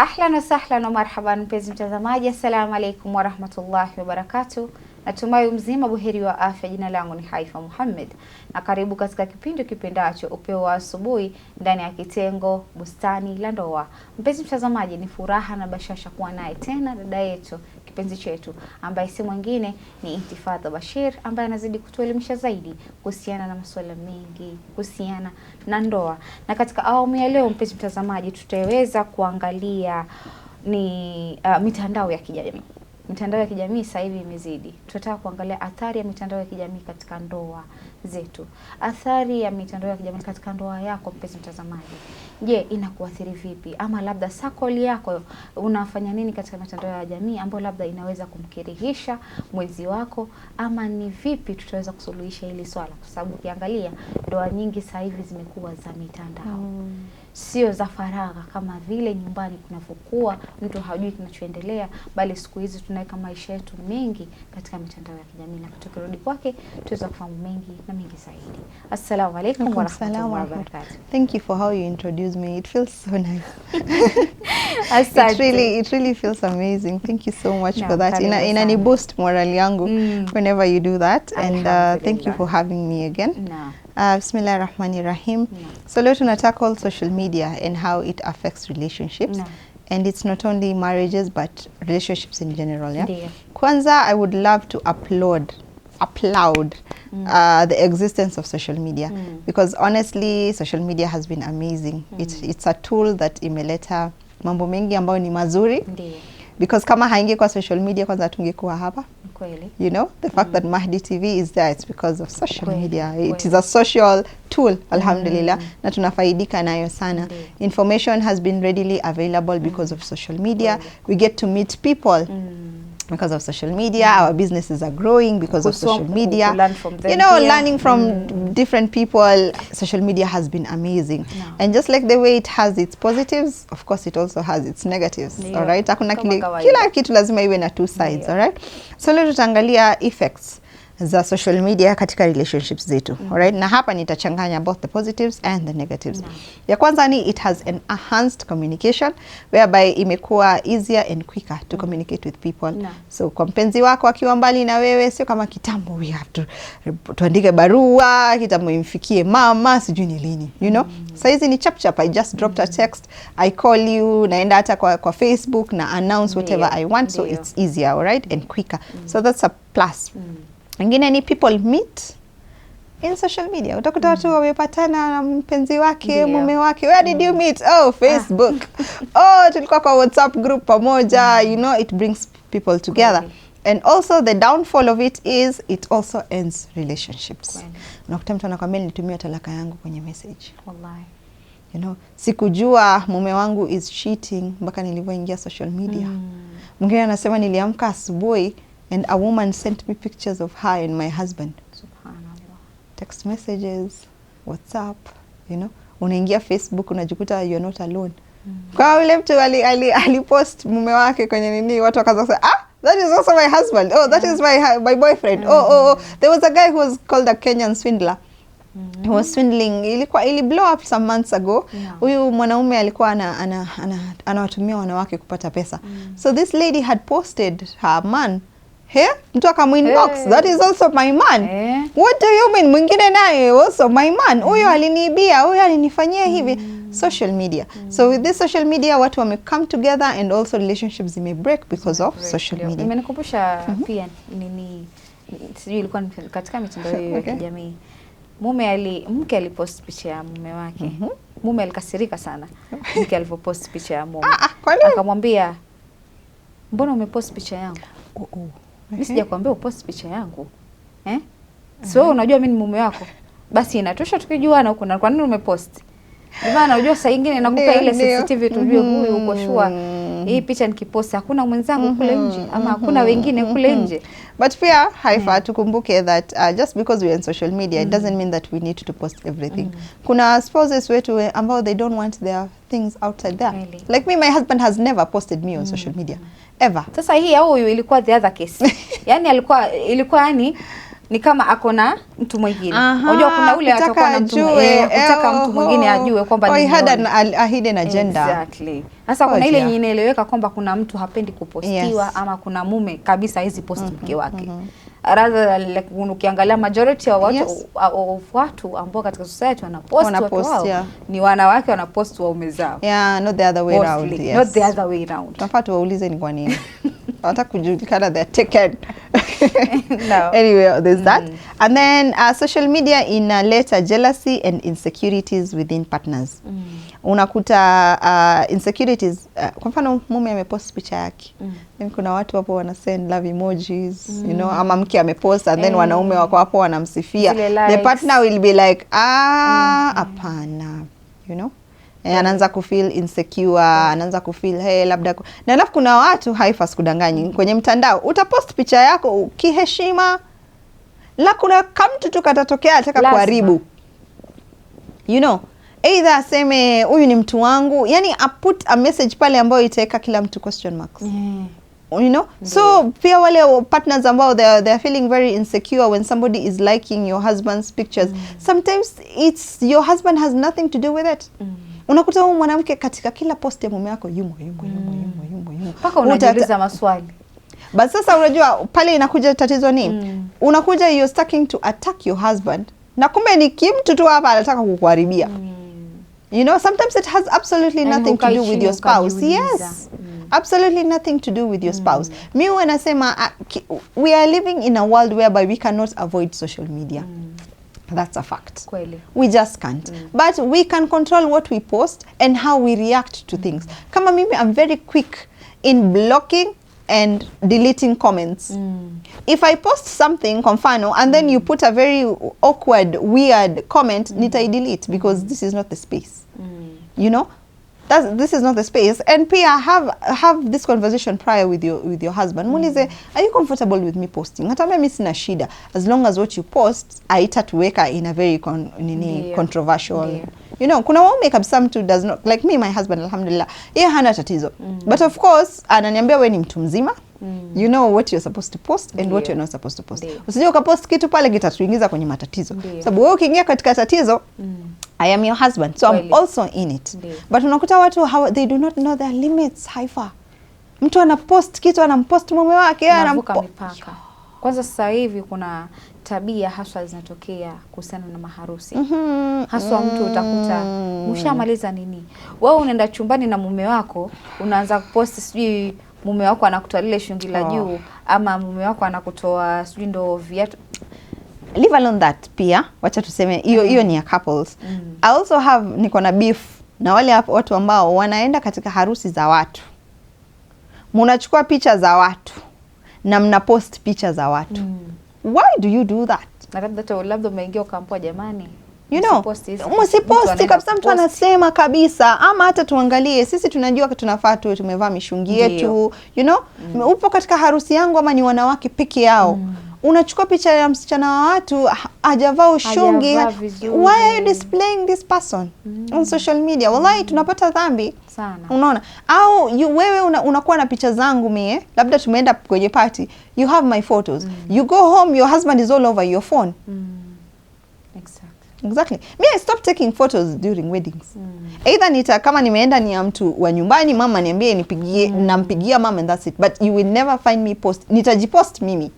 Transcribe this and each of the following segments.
Ahlan wa sahlan wa marhaban mpenzi mtazamaji, assalamu alaikum wa rahmatullahi wa barakatuh. Natumai mzima buheri wa afya. Jina langu ni Haifa Muhammad na karibu katika kipindi kipendacho Upeo wa Asubuhi ndani ya kitengo Bustani La Ndoa. Mpenzi mtazamaji, ni furaha na bashasha kuwa naye tena dada yetu kipenzi chetu ambaye si mwingine ni Intifadha Bashir, ambaye anazidi kutuelimisha zaidi kuhusiana na masuala mengi kuhusiana na ndoa. Na katika awamu ya leo mpenzi mtazamaji, tutaweza kuangalia ni mitandao ya kijamii. Mitandao ya kijamii sasa hivi imezidi. Tunataka kuangalia athari ya mitandao ya kijamii katika ndoa zetu. Athari ya mitandao ya kijamii katika ndoa yako mpenzi mtazamaji. Je, inakuathiri vipi? Ama labda circle yako unafanya nini katika mitandao ya jamii ambayo labda inaweza kumkirihisha mwenzi wako, ama ni vipi tutaweza kusuluhisha hili swala? Kwa sababu ukiangalia ndoa nyingi sasa hivi zimekuwa za mitandao. Sio za faragha kama vile nyumbani kunavyokuwa mtu hajui kinachoendelea, bali siku hizi tunaweka maisha yetu mengi katika mitandao ya kijamii, na tukirudi kwake tuweza kufahamu mengi na mengi zaidi. Assalamu alaikum wa rahmatullahi wa barakatuh. Thank you for how you introduced me. It feels so nice. It really feels amazing. Thank you so much for that. Inani boost morale yangu whenever you do that, and thank you for having me again. Bismillahirrahmanirrahim. So leo tuna tackle social media and how it affects relationships. And it's not only marriages but relationships in general. Kwanza, I would love to applaud the existence of social media, because honestly social media has been amazing. It's a tool that imeleta mambo mengi ambayo ni mazuri. Because kama hainge kwa social media kwanza tungekuwa hapa. You know, the fact that Mahditv is there, it's because of social media. It is a social tool, alhamdulillah, na tunafaidika nayo sana. Information has been readily available because of social media. We get to meet people because of social media. Our businesses are growing because of social media. You know, learning from different people. Social media has been amazing. And just like the way it has its positives, of course it also has its negatives. All right, hakuna kila kitu lazima iwe na two sides. All right, so leo tutaangalia effects za social media katika relationships zetu. Alright, na hapa nitachanganya both the positives and the negatives. Ya kwanza ni it has an enhanced communication, whereby imekuwa easier and quicker to communicate with people. So kwa mpenzi wako akiwa mbali na wewe, sio kama kitambo we have to tuandike barua, kitambo imfikie mama sijui ni lini, you know. So hizi ni chap chap, I just dropped a text, I call you, naenda hata kwa Facebook na announce whatever I want, so it's easier, alright, and quicker. So that's a plus. Ingine ni people meet in social media. Utakuta watu wamepatana na mpenzi wake, mume wake. Where did you meet? Oh, Facebook. Oh, tulikuwa kwa WhatsApp group pamoja. You know, it brings people together. And also the downfall of it is it also ends relationships. Unakuta mtu anakuambia nitumie talaka yangu kwenye message. Wallahi. You know, sikujua mume wangu is cheating mpaka nilivyoingia social media. Mwingine anasema niliamka asubuhi and a woman sent me pictures of her and my husband. Subhanallah. Text messages, WhatsApp, you know. Unaingia Facebook unajikuta you're not alone. Kwa yule mtu alipost mume wake kwenye nini, watu wakaanza kusema, that is also my husband. Oh, that is my boyfriend. Oh. There was a guy who was called a Kenyan swindler. He was swindling. Ili blow up some months ago. Huyu mwanaume alikuwa anawatumia wanawake kupata pesa. So this lady had posted her man. Mtu akamuinbox, that is also my man. What do you mean? Mwingine naye also my man. Huyo aliniibia, huyo alinifanyia hivi. Social media. So with this social media watu wame come together, and also relationships may break because of social media. Imenikumbusha pia nini, sijui ilikuwa katika mitandao ya kijamii. Mke alipost picha ya mume wake. Mume alikasirika sana mke alipopost picha ya mume. Akamwambia, mbona umepost picha yangu? Mimi sijakwambia upost picha yangu. So unajua mimi ni mume wako. Basi inatosha tukijuana huko, na kwa nini umepost? Maana unajua saa nyingine nakupa ile sensitive tujue huyu uko sure hii picha nikipost hakuna mwenzangu kule nje, ama hakuna wengine kule nje. But pia Haifa, tukumbuke that just because we are on social media it doesn't mean that we need to post everything. Kuna spouses wetu ambao they don't want their things outside there. Like me, my husband has never posted me on social media ever. Sasa hii huyu ilikuwa the other case. Yani ilikuwa yani ni kama akona mtu mwingine. Unajua kuna ule atakuwa na mtu kutaka mtu mwingine ajue kwamba ni a hidden agenda. Exactly. Sasa kuna ile yenye inaeleweka kwamba kuna mtu hapendi kupostiwa, ama kuna mume kabisa hizi post mke wake. Rather like ukiangalia majority ya watu ambao katika society wanapost watu wao ni wanawake wanapost waume zao. Not the other way around. Not the other way around. Tunafaa tuwaulize ni kwa nini. Wanataka kujulikana they're taken. No. Anyway, there's that. And then social media inaleta jealousy and insecurities within partners. Unakuta insecurities, kwa mfano mume amepost picha yake. Then kuna watu hapo wana send love emojis, you know, ama mke amepost and then wanaume wako hapo wanamsifia. The partner will be like, hapana, you know. Anaanza kufeel insecure, anaanza kufeel hey labda na alafu kuna watu haifas kudanganyi kwenye mtandao. Utapost picha yako kiheshima, la kuna kamtu tu katatokea ataka kuharibu. You know, either aseme huyu ni mtu wangu, yani put a message pale ambayo itaweka kila mtu question marks. You know, so pia wale partners ambao they are feeling very insecure when somebody is liking your husband's pictures. Sometimes it's your husband has nothing to do with it. Unakuta huyu mwanamke katika kila post ya mume wako yumo. Paka unajiuliza maswali. But sasa unajua pale inakuja tatizo nini? Unakuja you're starting to attack your husband. Na kumbe ni kimtu tu hapa anataka kukuharibia. You know, sometimes it has absolutely nothing to do with your spouse. Yes. Absolutely nothing to do with your spouse. Mi wanasema we are living in a world whereby we cannot avoid social media. That's a fact. Kweli. We just can't. But we can control what we post and how we react to things. Kama mimi, I'm very quick in blocking and deleting comments. If I post something, kwa mfano, and then you put a very awkward, weird comment, nitai-delete because this is not the space. You know? This is not the space. And Pia, have this conversation prior with your husband. Muulize, are you comfortable with me posting? Hata mimi sina shida. As long as what you post, haitatuweka in a very controversial. You know, kuna waume kabisa mtu does not, like me, my husband, alhamdulillah, yeye hana tatizo. But of course, ananiambia wewe ni mtu mzima. You know what you're supposed to post and what you're not supposed to post. Usije ukapost kitu pale kitatuingiza kwenye matatizo. Sababu wewe ukiingia katika tatizo, I am your husband, so I'm also in it. But unakuta watu they do not know their limits. Haifa. Mtu anapost kitu, anampost mume wake, anavuka mipaka. Kwanza sasa hivi kuna tabia haswa zinatokea kuhusiana na maharusi. Haswa mtu utakuta mshamaliza nini? Wewe unaenda chumbani na mume wako, unaanza kupost sijui mume wako anakutoa lile shungi la juu, ama mume wako anakutoa sijui ndo viatu. Leave alone that pia, wacha tuseme hiyo ni ya couples. I also niko na beef na wale watu ambao wanaenda katika harusi za watu. Mnachukua picha za watu na mnapost picha za watu. Why do you do that? Na labda umeingia ukampoa jamani. You know, msiposti kabisa, mtu anasema kabisa, ama hata tuangalie, sisi tunajua tunafaa tu tumevaa mishungi yetu, you know, upo katika harusi yangu ama ni wanawake peke yao. Unachukua picha ya msichana wa watu hajavaa ushungi. Why are you displaying this person on social media? Wallahi tunapata dhambi sana. Unaona? Au wewe unakuwa na picha zangu mie, labda tumeenda kwenye party, you have my photos. You go home, your husband is all over your phone. Exactly. Me, I stopped taking photos during weddings. Either kama nimeenda ni ya mtu wa nyumbani, mama niambie nipigie, nampigia mama, and that's it. But you will never find me post. Nitajipost mimi.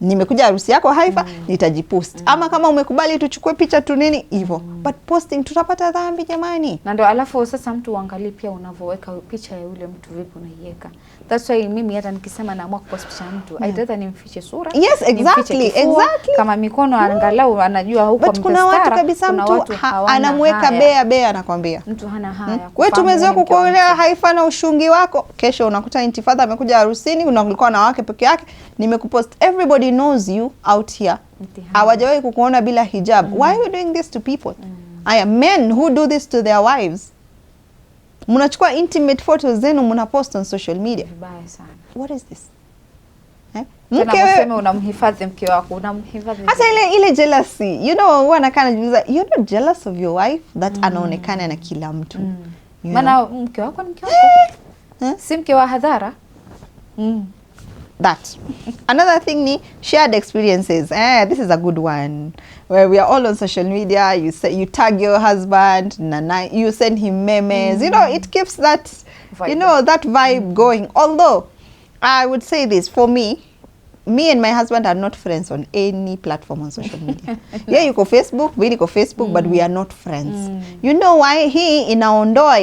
Nimekuja harusi yako Haifa, nitajipost. Ama kama umekubali tuchukue picha tu nini hivyo. But posting tutapata dhambi jamani. Na ndio alafu sasa mtu uangalie pia unavoweka picha ya yule mtu vipi unaiweka. That's why mimi hata nikisema naamua kupost picha ya mtu, I rather nimfiche sura. Yes, exactly. Kama mikono angalau anajua huko mtastara. But kuna watu kabisa mtu anamweka bea anakuambia. Mtu hana haya. Wewe tumezoea kukuonea Haifa na ushungi wako. Kesho unakuta intifadha amekuja harusini, unakulikuwa na wake peke yake, nimekupost. Everybody knows you out here. Hawajawahi kukuona bila hijab. Why are you doing this to people? I am men who do this to their wives. Mnachukua intimate photos zenu mnapost on social media. Vibaya sana. What is this? Mke wewe unamhifadhi mke wako, unamhifadhi. Hata ile jealousy. You know, huwa anakaa anajiuliza, you're not jealous of your wife that anaonekana na kila mtu. Maana mke wako ni mke wako. Si mke wa hadhara. that. Another thing ni shared experiences. This is a good one. Where we are all on social media, you tag your husband, you send him memes. You know, it keeps that vibe. You know, that vibe going. Although I would say this, for me and my husband are not friends on any platform on social media. Yeah, you go Facebook, we go Facebook, but we are not friends. You know why? Hii inaondoa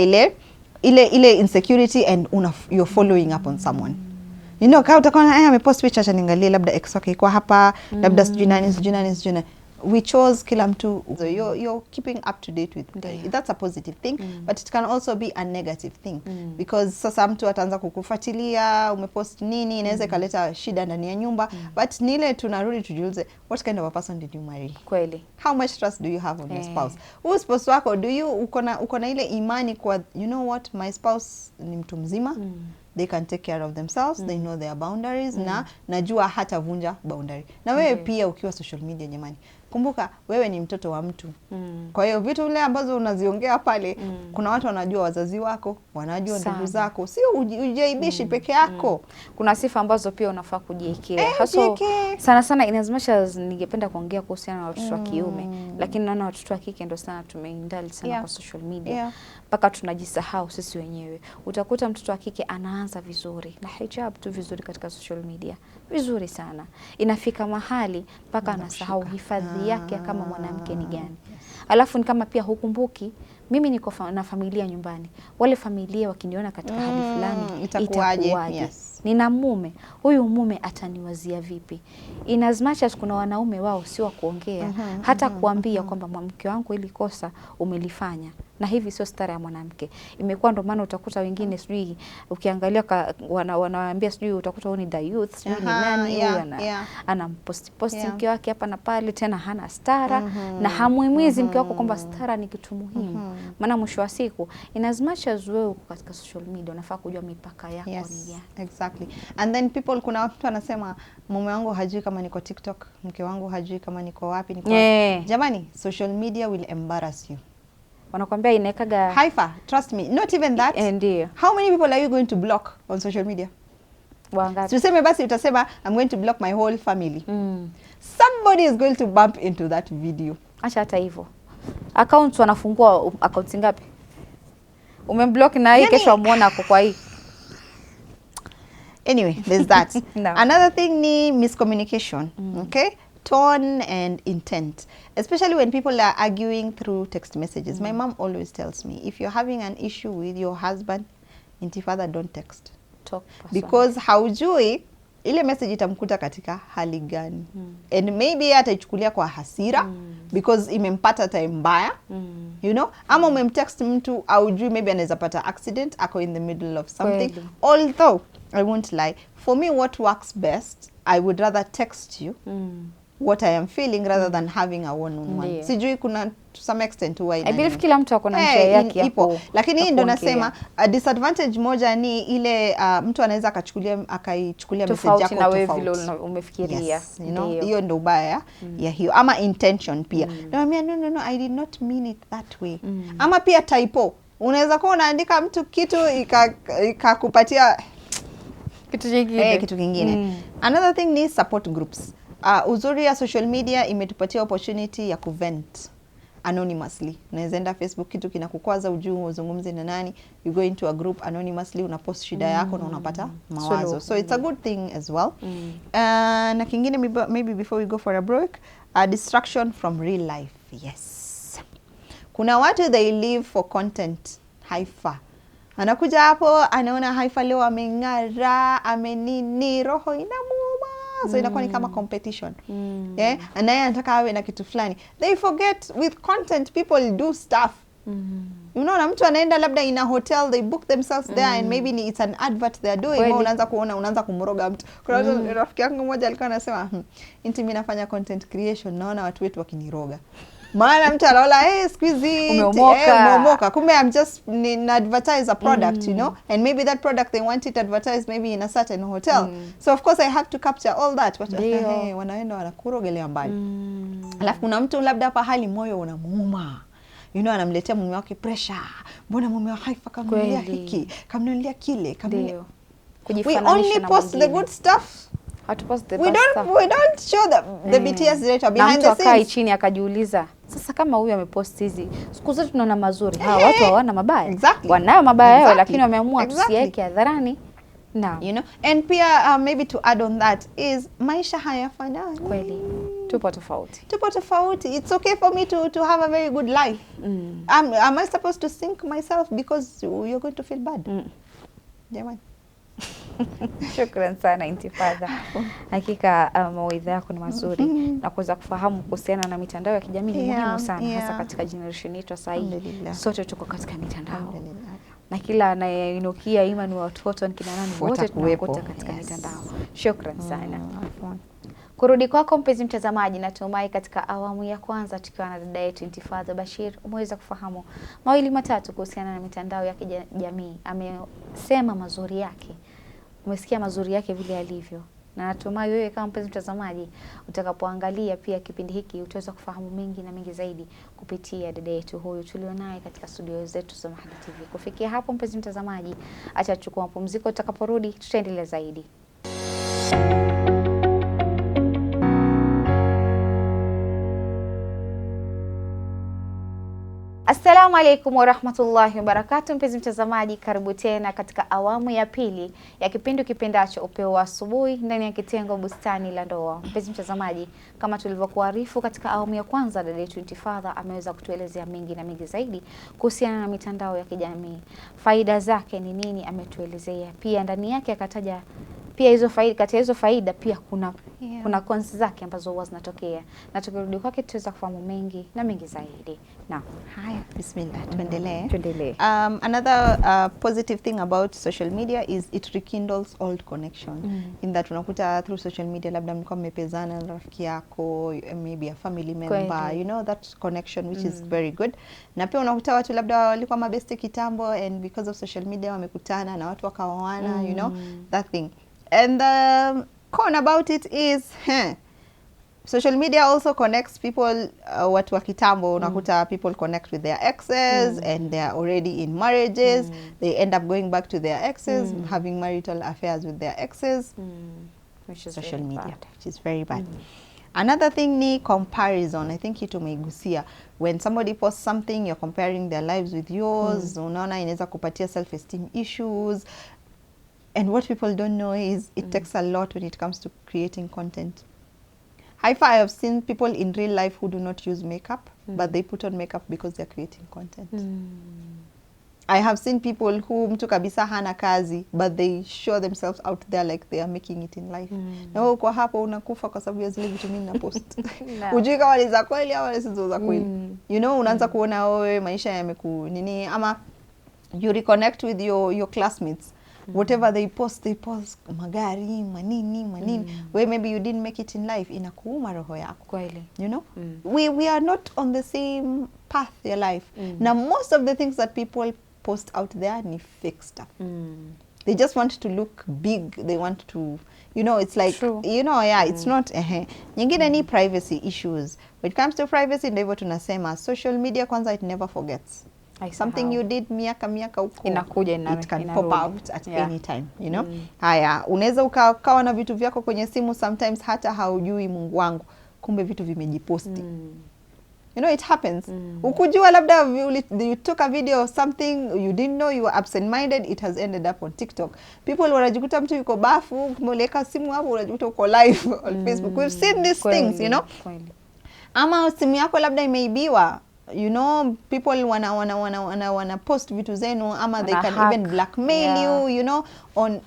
ile insecurity and you're following up on someone. You know, kama utakuwa amepost picture acha niangalie labda ex wake iko hapa, labda sijui nani. We chose kila mtu. So you're keeping up to date with that's a positive thing, but it can also be a negative thing because sasa mtu ataanza kukufuatilia umepost nini, inaweza kaleta shida ndani ya nyumba. But nile tunarudi tujiulize, what kind of a person did you marry? Kweli. How much trust do you have on your spouse? Huyu spouse wako, do you uko na ile imani kwa, you know what, my spouse ni mtu mzima. They can take care of themselves, they know their boundaries, na najua hata vunja boundary. Na wewe pia ukiwa social media jamani, kumbuka wewe ni mtoto wa mtu. Kwa hiyo vitu vile ambazo unaziongea pale, kuna watu wanajua wazazi wako, wanajua ndugu zako, sio ujaibishi peke yako. Kuna sifa ambazo pia unafaa kujiwekea. Sana inazimasha ningependa kuongea kuhusiana na watoto wa kiume, lakini naona watoto wa kike ndio sana tumeindali sana kwa social media. Mpaka tunajisahau sisi wenyewe. Utakuta mtoto wa kike anaanza vizuri na hijab tu vizuri katika social media. Vizuri sana. Inafika mahali mpaka anasahau hifadhi yake kama mwanamke ni gani. Alafu ni kama pia hukumbuki, mimi niko na familia nyumbani. Wale familia wakiniona katika hali fulani itakuwaje? Nina mume. Huyu mume ataniwazia vipi? In as much as kuna wanaume wao sio kuongea, hata kuambia kwamba mke wangu ili kosa umelifanya. Na hivi sio stara ya mwanamke. Imekuwa ndo maana utakuta wengine sijui ukiangalia wanawaambia sijui utakuta huyu ni the youth, sijui ni nani huyu anampost mke wake hapa na pale, tena hana stara na hamuhimizi mke wako kwamba stara ni kitu muhimu. Maana mwisho wa siku in as much as wewe uko katika social media unafaa kujua mipaka yako ni gani. Exactly. And then people, kuna watu wanasema mume wangu hajui kama niko TikTok, mke wangu hajui kama niko wapi, niko wapi. Jamani, social media will embarrass you. Wanakuambia inekaga Haifa, trust me, not even that. Ndio. How many people are you going to block on social media? Wangapi? Tuseme basi utasema I'm going to block my whole family. Somebody is going to bump into that video. Acha hata hivyo. Accounts wanafungua accounts ngapi? Umemblock na hii kesho muona ako kwa hii. Anyway, there's that. Another thing ni miscommunication, okay? Tone and intent, especially when people are arguing through text messages. My mom always tells me, if you're having an issue with your husband, intifadha, don't text. Talk because haujui ile message itamkuta katika hali gani. And maybe ataichukulia kwa hasira because imempata time mbaya. You know, ama umemtext mtu aujui, maybe anaweza pata accident, ako in the middle of something. Although I won't lie, for me what works best, I would rather text you what I am feeling rather than having a one-on-one. Sijui kuna to some extent huwa ina. I believe kila mtu akona njia yake hapo. Lakini hii ndio nasema disadvantage moja ni ile mtu anaweza akaichukulia message yako tofauti na wewe vile umefikiria. You know, hiyo ndio ubaya ya hiyo. Ama intention pia. Naambia no, I did not mean it that way. Ama pia typo. Unaweza kuwa unaandika mtu kitu ikakupatia kitu kingine. Another thing ni support groups. Uzuri ya social media imetupatia opportunity ya kuvent anonymously. Unaweza enda Facebook, kitu kinakukwaza ujue uzungumze na nani, you go into a group anonymously, unapost shida yako na unapata mawazo. So it's a good thing as well. Na kingine maybe before we go for a break, a distraction from real life. Yes. Kuna watu they live for content. Haifa. Anakuja hapo anaona Haifa leo ameng'ara, amenini, roho inamuuma. So inakuwa ni kama competition. And naye anataka awe na kitu fulani. They forget with content people do stuff. You know, na mtu anaenda labda in a hotel, they book themselves there and maybe it's an advert they are doing. Unaanza kuona, unaanza kumroga mtu. Kuna rafiki yangu mmoja alikuwa anasema, mimi nafanya content creation, naona watu wetu wakiniroga. Maana mtu anaona squeezy umeomoka, kumbe I'm just advertise a product, you know, and maybe that product they want it advertised maybe in a certain hotel. So of course I have to capture all that. Wanaenda wanakurogelea mbali. Alafu kuna mtu labda hapa hali moyo unamuuma, you know, anamletea mume wake pressure. Mbona mume wa Haifa kamnunulia hiki, kamnunulia kile, We only post the good stuff. Hatupost the We bad stuff. don't show the BTS director behind the scenes. Akai chini akajiuliza, sasa kama huyu amepost hizi, siku zote tunaona mazuri. Hawa watu hawana mabaya. Exactly. Wanayo mabaya yao, lakini wameamua tusiweke hadharani. No. You know, and pia maybe to add on that is maisha hayafanani. Kweli. Tupo tofauti. Tupo tofauti. It's okay for me to have a very good life. Am I supposed to sink myself because you're going to feel bad? Jamani. Shukran sana Intifadha. Hakika mawaidha yako ni mazuri na kuweza kufahamu kuhusiana na mitandao ya kijamii ni muhimu sana hasa katika generation yetu sasa hivi. Sote tuko katika mitandao. Na kila anayeinukia ima ni watoto ni kina nani wote tunakuta katika mitandao. Shukran sana. Kurudi kwako mpenzi mtazamaji, natumai katika awamu ya kwanza tukiwa na dada yetu Intifadha Bashir umeweza kufahamu mawili matatu kuhusiana na mitandao ya kijamii. Amesema mazuri yake. Umesikia mazuri yake vile alivyo. Na natumai wewe kama mpenzi mtazamaji utakapoangalia pia kipindi hiki utaweza kufahamu mengi na mengi zaidi kupitia dada yetu huyu tulionaye katika studio zetu za Mahditv. Kufikia hapo mpenzi mtazamaji, acha tuchukue mapumziko, tutakaporudi tutaendelea zaidi. Assalamu alaikum warahmatullahi wabarakatuh. Mpenzi mtazamaji, karibu tena katika awamu ya pili ya kipindi kipendacho Upeo wa Asubuhi ndani ya kitengo Bustani La Ndoa. Mpenzi mtazamaji, kama tulivyokuarifu katika awamu ya kwanza, dada yetu Intifadha ameweza kutuelezea mengi na mengi zaidi kuhusiana na mitandao ya kijamii. Faida zake ni nini ametuelezea. Pia ndani yake akataja pia hizo faida, kati ya hizo faida pia kuna cons zake ambazo huwa zinatokea. Na tukirudi kwake tutaweza kufahamu mengi na mengi zaidi. Na haya, bismillah, tuendelee. Another positive thing about social media is it rekindles old connection. In that unakuta through social media labda mlikuwa mmepezana na rafiki yako, maybe a family member, you know, that connection which is very good. Na pia unakuta watu labda walikuwa mabeste kitambo and because of social media wamekutana na watu wakaoana, you know, that thing. And the con about it is social media also connects people. Watu wa kitambo unakuta people connect with their exes and they are already in marriages. They end up going back to their exes, having marital affairs with their exes. Which is social media bad. Which is very bad. Another thing ni comparison. I think kitu umeigusia. When somebody posts something, you're comparing their lives with yours. Unaona inaweza kupatia self-esteem issues. And what people don't know is it takes a lot when it comes to creating content. I have seen people in real life who do not use makeup, but they put on makeup because they're creating content. I have seen people who mtu kabisa hana kazi, but they show themselves out there like they are making it in life. Na wewe kwa hapo unakufa kwa sababu ya zile vitu mimi na post. Ujui kama ni za kweli au si za kweli. You know, unaanza kuona wewe maisha yameku nini, ama you reconnect with your classmates. Whatever they post magari, manini. Where maybe you didn't make it in life, inakuuma roho yako. Kweli. You know? We are not on the same path your life. Now most of the things that people post out there ni fake stuff. They just want to look big. They want to, you know, it's like, you know, it's not, nyingine ni privacy issues. When it comes to privacy, ndivyo tunasema, social media kwanza it never forgets. Something you did miaka huko, it can pop out at any time, you know. Haya, unaweza ukawa na vitu vyako kwenye simu sometimes hata haujui Mungu wangu, kumbe vitu vimejiposti. You know, it happens. Ukujua labda you took a video of something, you didn't know, you were absent-minded, it has ended up on TikTok. People wanajikuta mtu yuko bafu, kumoleka simu hapo, unajikuta uko live on Facebook. We've seen these things, you know. Ama simu yako labda imeibiwa. You know, people wana post vitu zenu, ama they can even blackmail you, you know, on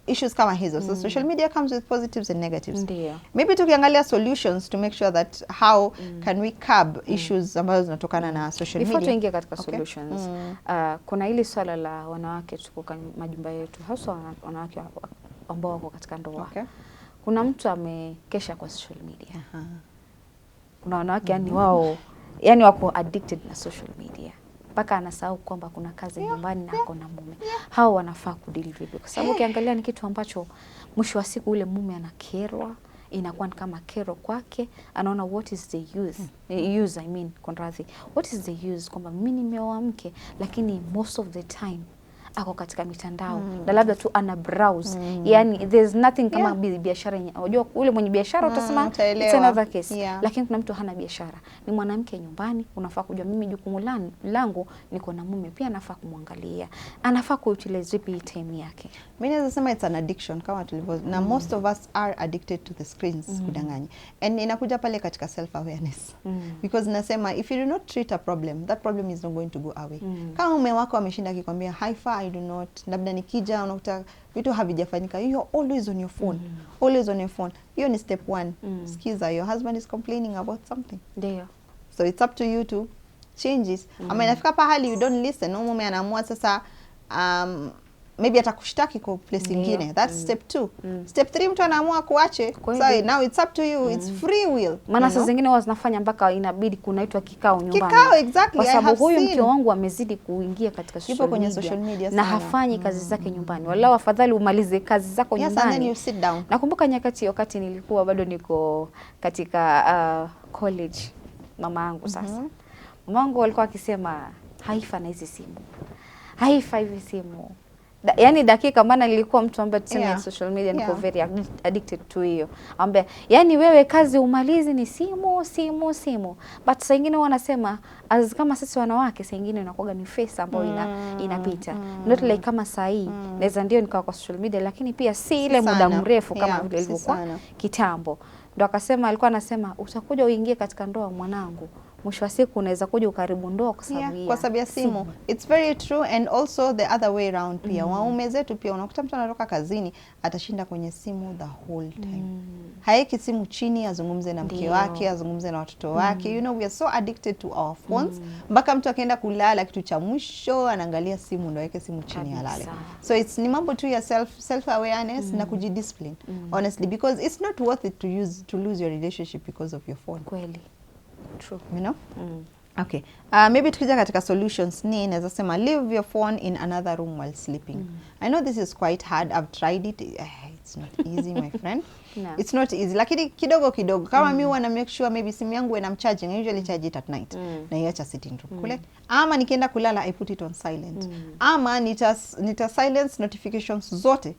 issues kama hizo. So social media comes with positives and negatives. Maybe tukiangalia solutions to make sure that how can we curb issues ambazo zinatokana na social media. Before tuingie katika solutions, kuna hili swala la wanawake tuko majumba yetu, hasa wanawake ambao wako katika ndoa. Kuna mtu amekesha kwa social media. Kuna wanawake yani wao wako addicted na social media. Mpaka anasahau kwamba kuna kazi nyumbani na ako na mume. Hao wanafaa kudeal vipi? Kwa sababu ukiangalia ni kitu ambacho mwisho wa siku ule mume anakerwa, inakuwa kama kero kwake, anaona what is the use, what is the use kwamba mimi nimeoa mke, lakini most of the time ako katika mitandao na labda tu ana browse. Yani there's nothing kama biashara. Unajua ule mwenye biashara utasema it's another case. Lakini kuna mtu hana biashara, ni mwanamke nyumbani, unafaa kujua mimi jukumu langu niko na mume pia, anafaa kumwangalia, anafaa kuutilize vipi time yake. Mimi naweza sema it's an addiction kama tulivyo na most of us are addicted to the screens, kudanganya. And inakuja pale katika self awareness. Because nasema if you do not treat a problem, that problem is not going to go away. Kama mume wako ameshinda akikwambia haifa, I do not, labda nikija unakuta vitu havijafanyika, you're always on your phone. Always on your phone. Hiyo ni step 1. Sikiza, your husband is complaining about something. Ndio. So it's up to you to change it. Ama inafika pahali you don't listen, mume anaamua sasa maybe atakushtaki kwa place nyingine. That's step 2. Step 3 mtu anaamua kuache. So now it's up to you. It's free will. Maana saa zingine wao zinafanya mpaka inabidi kunaitwa kikao nyumbani. Kikao, exactly. Kwa sababu huyu mke wangu amezidi kuingia katika social media na hafanyi kazi zake nyumbani. Walau afadhali umalize kazi zako nyumbani. Yes, and then you sit down. Nakumbuka wakati nilikuwa bado niko katika college, mama yangu sasa. Mama yangu alikuwa akisema haifa na hizi simu. Haifa hivi simu. Yani dakika, maana nilikuwa mtu ambaye tuseme social media niko very addicted to hiyo. Ambaye yani wewe kazi umalizi ni simu. But saa nyingine wanasema kama sisi wanawake saa nyingine inakuwa ni face ambayo inapita. Not like kama saa hii naweza ndio nikawa kwa social media, lakini pia si ile muda mrefu kama vile ilivyokuwa kitambo. Ndio alikuwa anasema utakuja uingie katika ndoa mwanangu, mwisho wa siku unaweza kuja ukaribu ndoa kwa sababu ya simu. It's very true, and also the other way around pia. Waume zetu pia unakuta mtu anatoka kazini atashinda kwenye simu the whole time. Haeki simu chini azungumze na mke wake, azungumze na watoto wake. You know, we are so addicted to our phones. Mpaka mtu akaenda kulala kitu cha mwisho anaangalia simu, ndio aweke simu chini alale. So it's ni mambo tu ya self awareness na kujidiscipline. Honestly, because it's not worth it to lose your relationship because of your phone. Kweli. True. You know? Okay. Maybe tukija katika solutions ni naweza sema leave your phone in another room while sleeping. I know this is quite hard. I've tried it. It's not easy, my friend. No. It's not easy. Lakini kidogo kama mimi wana make sure maybe simu yangu when I'm charging, I usually charge it at night. Na iacha sitting room kule. Ama nikienda kulala I put it on silent. Ama nita silence notifications zote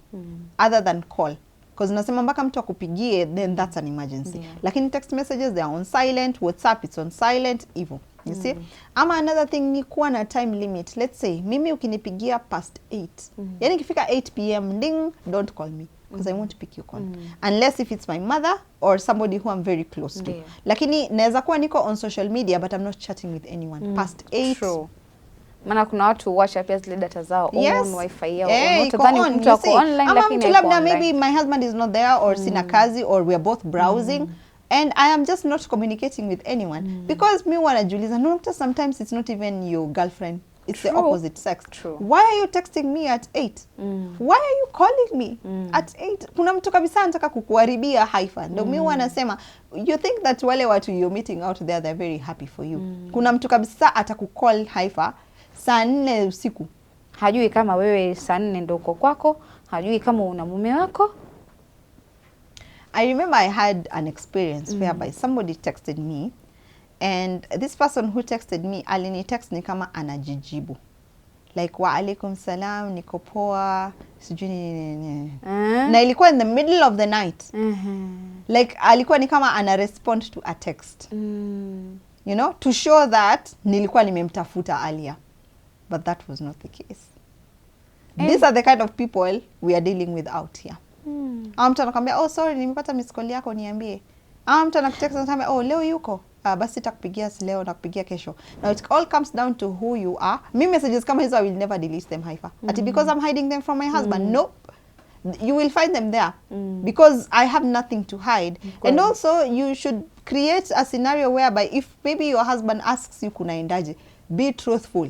other than call. Because nasema mpaka mtu akupigie, then that's an emergency. Lakini text messages they are on silent, WhatsApp it's on silent, hivyo. You see? Ama another thing ni kuwa na time limit. Let's say mimi ukinipigia past 8. Yani ikifika 8 PM ding, don't call me because I won't pick your call. Unless if it's my mother or somebody who I'm very close to. Lakini naweza kuwa niko on social media but I'm not chatting with anyone past 8. True. Maana kuna watu washa pia zile data zao on wifi yao. Utadhani mtu ako online lakini labda maybe my husband is not there or sina kazi or we are both browsing and I am just not communicating with anyone because me wanajiuliza no, sometimes it's not even your girlfriend, it's the opposite sex. Why are you texting me at 8? Why are you calling me at 8? Kuna mtu kabisa anataka kukuharibia haifa. Ndio mimi wanasema you think that wale watu you're meeting out there they're very happy for you. Kuna mtu kabisa atakukall haifa saa 4 usiku. Hajui kama wewe saa 4 ndio uko kwako, hajui kama una mume wako. I remember I had an experience whereby somebody texted me and this person who texted me alini text ni kama anajijibu. Like wa alaikum salam, niko poa, sijui nini. Na ilikuwa in the middle of the night. Like alikuwa ni kama ana respond to a text. You know, to show that nilikuwa nimemtafuta earlier. But that was not the case. These are the kind of people we are dealing with out here. Mtu anakuambia, oh sorry, nimepata miss call yako niambie. Mtu anakutext anakuambia, oh leo yuko. Basi takupigia leo na kupigia kesho. Now it all comes down to who you are. Me messages kama hizo I will never delete them, haifa. Ati because I'm hiding them from my husband. Nope. You will find them there. Because I have nothing to hide. And also you should create a scenario whereby if maybe your husband asks you kunaendaje, be truthful.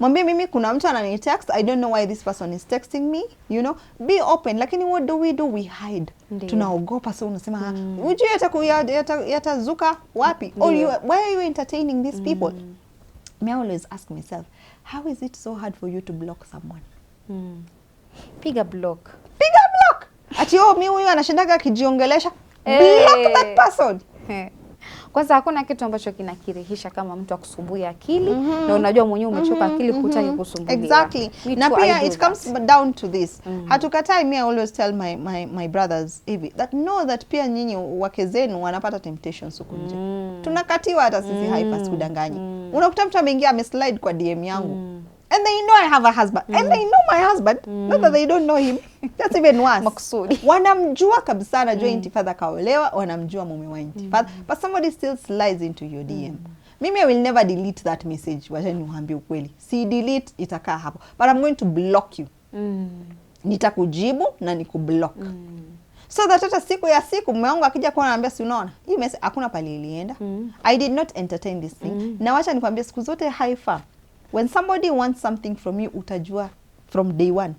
Mwambie mimi kuna mtu anani text, I don't know why this person is texting me, you know, be open. Lakini what do? We hide. Tunaogopa, so unasema ujue yatazuka wapi? Or why are you entertaining these people? Me always ask myself, how is it so hard for you to block someone? Piga block. Ati mimi huyu anashindaga kijiongelesha. Block that person. Kwanza hakuna kitu ambacho kinakirihisha kama mtu akusumbue akili na unajua mwenyewe umechoka akili, hutaki kusumbuliwa. Exactly. Na pia it comes down to this. Hatukatai, me I always tell my brothers hivi that know that pia nyinyi wake zenu wanapata temptations huko nje. Tunakatiwa hata sisi haifa sikudanganyi. Unakuta mtu ameingia ameslide kwa DM yangu. And they know I have a husband. And they know my husband. Not that they don't know him. That's even worse. Makusudi. Wanamjua kabisa, najua Intifadha kaolewa, wanamjua mume wa Intifadha. But somebody still slides into your DM. Mimi I will never delete that message. Wacha niwaambie ukweli. Si delete, itakaa hapo. But I'm going to block you. Nitakujibu na nikublock. So that hata siku ya siku mume wangu akija kuona anambia, si unaona hii message hakuna pale ilienda. I did not entertain this thing. Na wacha nikwambie siku zote haifa. When somebody wants something from you, utajua from day one.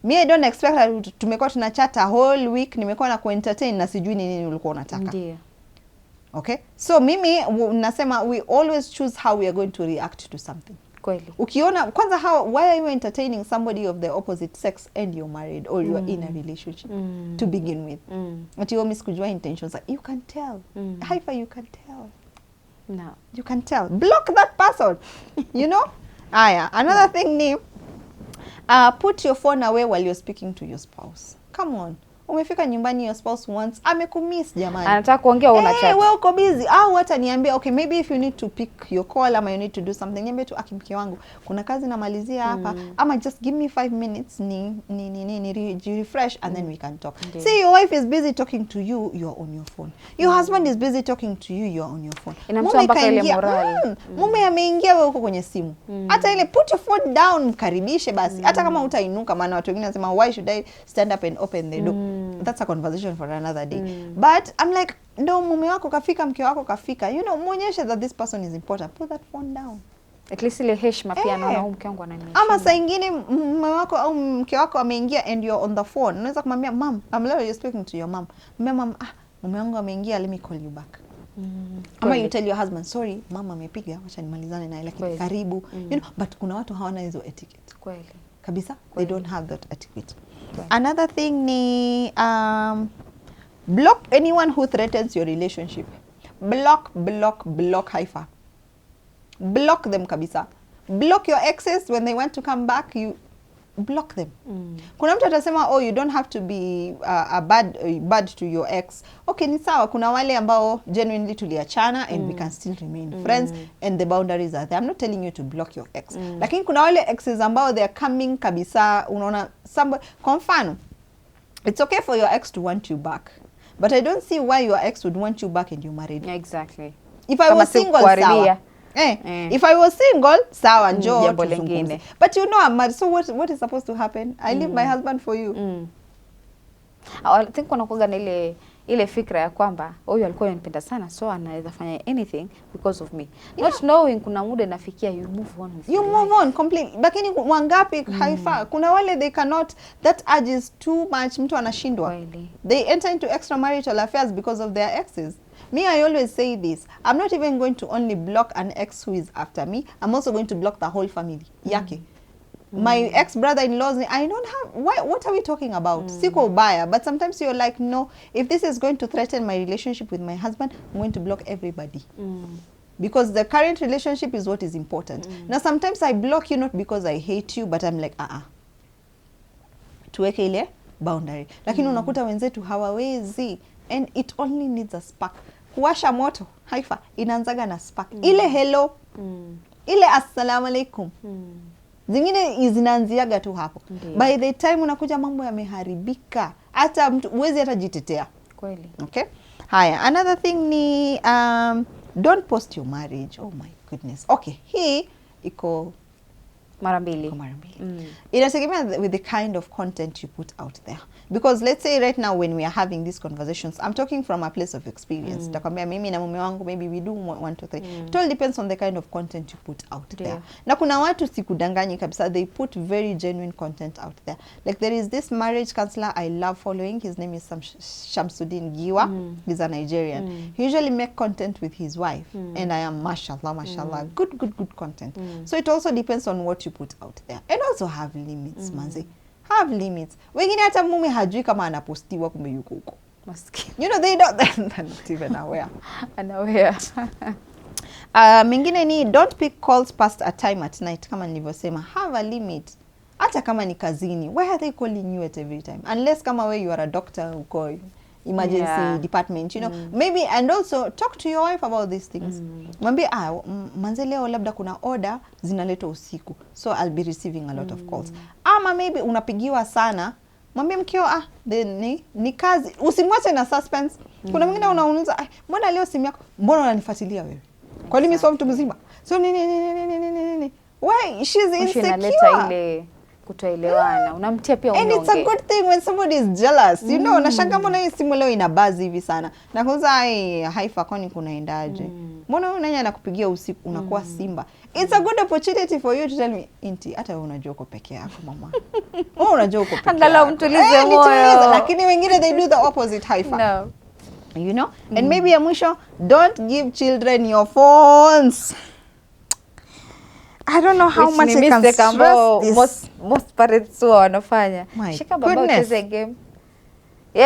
Me I don't expect that tumekuwa tunachat a whole week, nimekuwa na kuentertain na sijui nini ulikuwa unataka. Ndiyo. Okay? So mimi nasema we always choose how we are going to react to something. Kweli. Ukiona kwanza why are you entertaining somebody of the opposite sex and you're married or you're in a relationship to begin with? But you always kujua intentions. You can tell. Haifa, you can tell. No. You can tell. Block that person. You know? Another thing ni put your phone away while you're speaking to your spouse. Come on. Umefika nyumbani, your spouse wants amekumiss jamani. Anataka kuongea una chat. Wewe uko busy. Au hata niambie, okay, maybe if you need to pick your call ama you need to do something, niambie tu akimke wangu, kuna kazi namalizia hapa, ama just give me 5 minutes ni refresh and then we can talk. See, your wife is busy talking to you, you're on your phone. Your husband is busy talking to you, you're on your phone. Inamtoa mpaka ile moral. Mume ameingia, wewe uko kwenye simu. Hata ile put your phone down, mkaribishe basi. Hata kama utainuka, maana watu wengine wanasema why should I stand up and open the door? That's a conversation for another day. But I'm like, no, mume wako kafika, mke wako kafika. You know, muonyeshe that this person is important. Put that phone down. At least ile heshima pia naona mke wangu ananiona. Ama saa nyingine mume wako au mke wako ameingia and you're on the phone. Unaweza kumwambia, "Mom, I'm literally speaking to your mom." Mom, mume wangu ameingia, let me call you back. Ama you tell your husband, "Sorry, mama amepiga, acha nimalizane naye lakini karibu." You know, but kuna watu hawana hizo etiquette. Kweli. Kabisa, they don't have that etiquette. Another thing ni block anyone who threatens your relationship. Block haifa. Block them kabisa. Block your exes when they want to come back, you block them. Kuna mtu atasema, oh, you don't have to be bad to your ex. Okay, ni sawa. Kuna wale ambao genuinely tuliachana and we can still remain friends and the boundaries are there. I'm not telling you to block your ex. Lakini kuna wale exes ambao they are coming kabisa, unaona somebody, kwa mfano, it's okay for your ex to want you back. But I don't see why your ex would want you back and you're married. Exactly. If I was single, sawa. If I was single, sawa, njoo tuzungumze. But you know I'm married, so what is supposed to happen? I leave my husband for you. I think kuna kuga na ile fikra ya kwamba huyu alikuwa ananipenda sana, so anaweza fanya anything because of me. Not knowing kuna muda nafikia you move on. You move on completely. Lakini wangapi haifa? Kuna wale they cannot, that urge is too much, mtu anashindwa. They enter into extramarital affairs because of their exes. Me, I always say this. I'm not even going to only block an ex who is after me. I'm also going to block the whole family. Yake. My ex-brother-in-laws, I don't have, what are we talking about? Siko ubaya. But sometimes you're like, no, if this is going to threaten my relationship with my husband, I'm going to block everybody. Because the current relationship is what is important. Now, sometimes I block you not because I hate you, but I'm like, tuweke ile boundary. Lakini unakuta wenzetu hawawezi. And it only needs a spark. Kuwasha moto, haifa, inaanzaga na spark. Ile hello, ile assalamu alaikum. Zingine zinaanziaga tu hapo. By the time unakuja mambo yameharibika. Hata mtu huwezi hata jitetea. Kweli. Okay? Haya, another thing ni don't post your marriage. Oh my goodness. Okay, hii iko mara mbili. Inategemea with the kind of content you put out there. Because let's say right now when we are having these conversations, I'm talking from a place of experience. Takwambia mimi na mume wangu, maybe we do 1, 2, 3. It all depends on the kind of content you put out there. Na kuna watu sikudanganyi kabisa, they put very genuine content out there. Like there is this marriage counselor I love following. His name is Shamsuddin Giwa. He's a Nigerian. He usually make content with his wife. And I am mashallah. Good content. So it also depends on what you put out there. And also have limits, manzi. Have limits. Wengine hata mume hajui kama anapostiwa kumbe yuko huko. Maskini. You know, they don't, they're not even aware. Unaware. Mengine ni don't pick calls past a time at night. Kama nilivyosema, have a limit. Hata kama ni kazini, why are they calling you at every time? Unless kama where you are a doctor who call emergency department, you know. Maybe, and also talk to your wife about these things. Mwambie, manze leo labda kuna order zinaletwa usiku, so I'll be receiving a lot of calls. Ama maybe unapigiwa sana, mwambie mkeo, ni kazi, usimwache na suspense. Kuna mwingine unauliza, mbona leo simu yako, mbona unanifuatilia wewe? Kwa nini sio mtu mzima? So nini. Why? She's insecure. Inaleta ile kutoelewana. Unamtia pia unyonge. And it's a good thing when somebody is jealous. You know, unashangaa mbona hii simu leo ina buzz hivi sana. Na kwanza Haifa, kwani kunaendaje? Mbona unani anakupigia usiku unakuwa simba? It's a good opportunity for you to tell me, Inti, hata wewe unajua uko peke yako mama. Wewe unajua uko peke yako. Angalau mtulize moyo. Lakini wengine they do the opposite, Haifa. No. You know? And maybe ya mwisho, don't give children your phones. I don't know how much I can stress this. Most parents wao wanafanya. Shika baba ucheze game.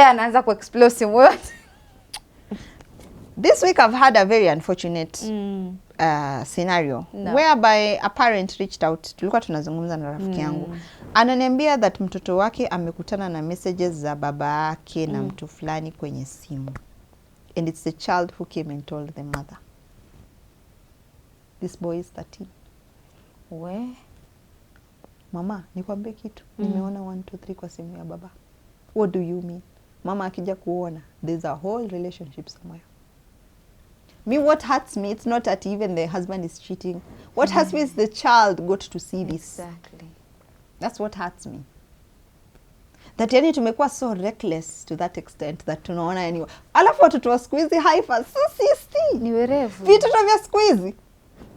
Anaanza ku-explore simu yote. This week I've had a very unfortunate scenario whereby a parent reached out. Tulikuwa tunazungumza na rafiki yangu. Ananiambia that mtoto wake amekutana na messages za baba yake na mtu fulani kwenye simu. And it's the child who came and told the mother. This boy is 13. Mama, nikwambie kitu. Nimeona 1, 2, 3 kwa simu ya baba. What do you mean? Mama akija kuona, there's a whole relationship somewhere. Me, what hurts me, it's not that even the husband is cheating. What hurts me is the child got to see this. Exactly. That's what hurts me. That yani tumekuwa so reckless to that extent that tunaona anyway. Alafu watoto wa siku hizi Haifa, sisi ni werevu. Vitoto vya siku hizi.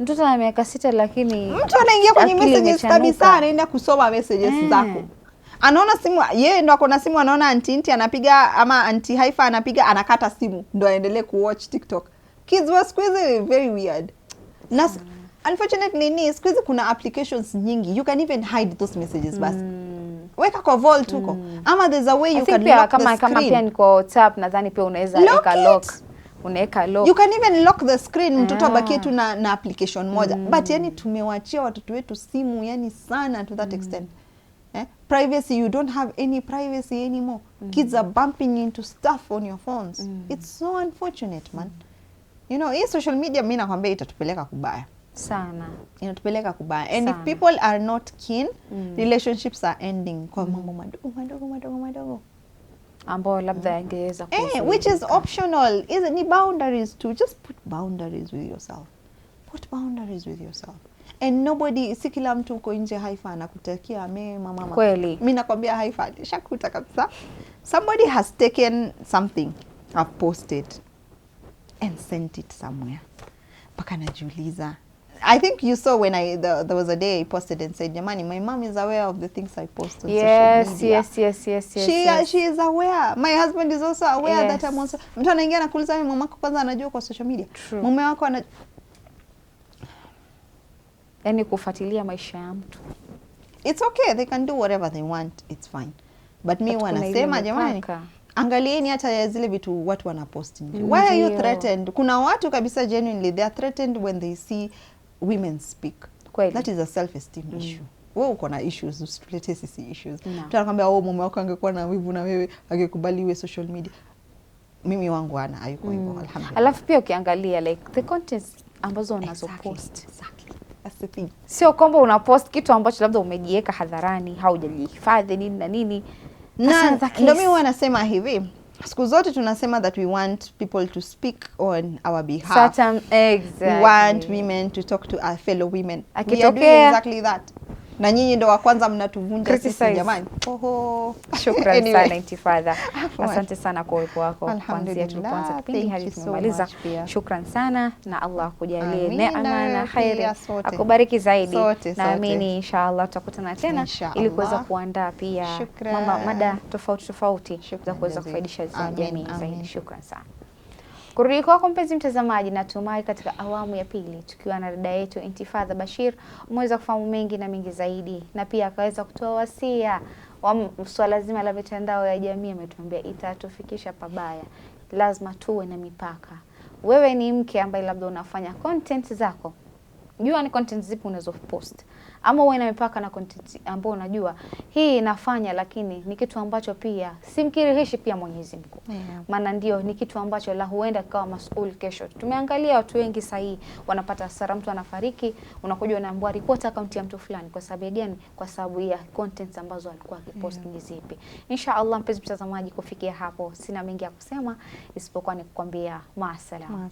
Mtoto ana miaka 6 lakini mtu anaingia kwenye messages kabisa, anaenda kusoma messages zako. Anaona simu, yeye ndo akona simu, anaona anti anapiga ama anti Haifa anapiga, anakata simu ndo aendelee kuwatch TikTok. Kids wa siku hizi very weird. Na unfortunately siku hizi kuna applications nyingi. You can even hide those messages basi. Weka kwa vault huko. Ama there's a way you can lock the screen. Kama pia ni kwa WhatsApp nadhani pia unaweza weka lock. Unaweka lock. You can even lock the screen, mtoto abakie tu na application moja. But yani tumewachia watoto wetu simu yani sana to that extent. Privacy, you don't have any privacy anymore. Kids are bumping into stuff on your phones. It's so unfortunate, man. You know, hii social media mimi nakwambia itatupeleka kubaya. Sana. Inatupeleka kubaya. And if people are not keen, relationships are ending kwa mambo madogo. Ambao labda yangeweza kusaidia. Which is optional. Ni boundaries too. Just put boundaries with yourself. Put boundaries with yourself. And nobody, si kila mtu uko nje Haifa anakutakia mama. Kweli. Mimi nakwambia Haifa, shakuta kabisa. Somebody has taken something I've posted and sent it somewhere. Paka najiuliza. I think you saw when there was a day I posted and said, Jamani, my mom is aware of the things I post on social media. Yes. She is aware. My husband is also aware that I'm also. Mtu anaingia na kuuliza mimi mamako kwanza anajua kwa social media. Mume wako yani kufuatilia maisha ya mtu. It's okay, they can do whatever they want, it's fine. But me wanasema jamani, angalieni hata zile vitu watu wanapost nje. Why are you threatened? Kuna watu kabisa genuinely they are threatened when they see women speak. Kweli. That is a self-esteem issue. Wewe uko na issues, usitulete sisi issues. Tunakwambia mume wako angekuwa na wivu na wewe angekubali wewe social media. Mimi wangu hayuko hivyo, alhamdulillah. Alafu pia ukiangalia like the contents ambazo wanazopost. Exactly. That's the thing. Sio kwamba unapost kitu ambacho labda umejiweka hadharani, haujajihifadhi nini na nini. Na ndio mimi wanasema hivi, siku zote tunasema that we want people to speak on our behalf. Exactly. We want women to talk to our fellow women. We are doing exactly that. Na nyinyi ndo wa kwanza mnatuvunja sisi jamani. Shukrani sana Intifadha. Asante sana kwa uwepo wako kuanzia tulipoanza kipindi hadi tumemaliza. Shukrani sana na Allah akujalie neema na khairi. Akubariki zaidi. Naamini inshallah tutakutana tena ili kuweza kuandaa pia mada tofauti za kuweza kufaidisha jamii zaidi. Shukrani sana. Kurudi kwako mpenzi mtazamaji, natumai katika awamu ya pili tukiwa na dada yetu Intifadha Bashir umeweza kufahamu mengi na mengi zaidi, na pia akaweza kutoa wasia Swala zima la mitandao ya jamii ametuambia itatufikisha pabaya. Lazima tuwe na mipaka. Wewe ni mke ambaye labda unafanya content zako, jua ni content zipi unazopost, ama uwe na mipaka na content ambayo unajua hii inafanya, lakini ni kitu ambacho pia simkirihishi pia Mwenyezi Mungu. Maana ndio ni kitu ambacho la huenda kawa masuul kesho. Tumeangalia watu wengi sahihi wanapata hasara, mtu anafariki, unakuja unaambiwa report account ya mtu fulani. Kwa sababu gani? Kwa sababu ya contents ambazo alikuwa akipost ni zipi. Inshallah mpenzi mtazamaji, kufikia hapo sina mengi ya kusema isipokuwa ni kukwambia maasalamu.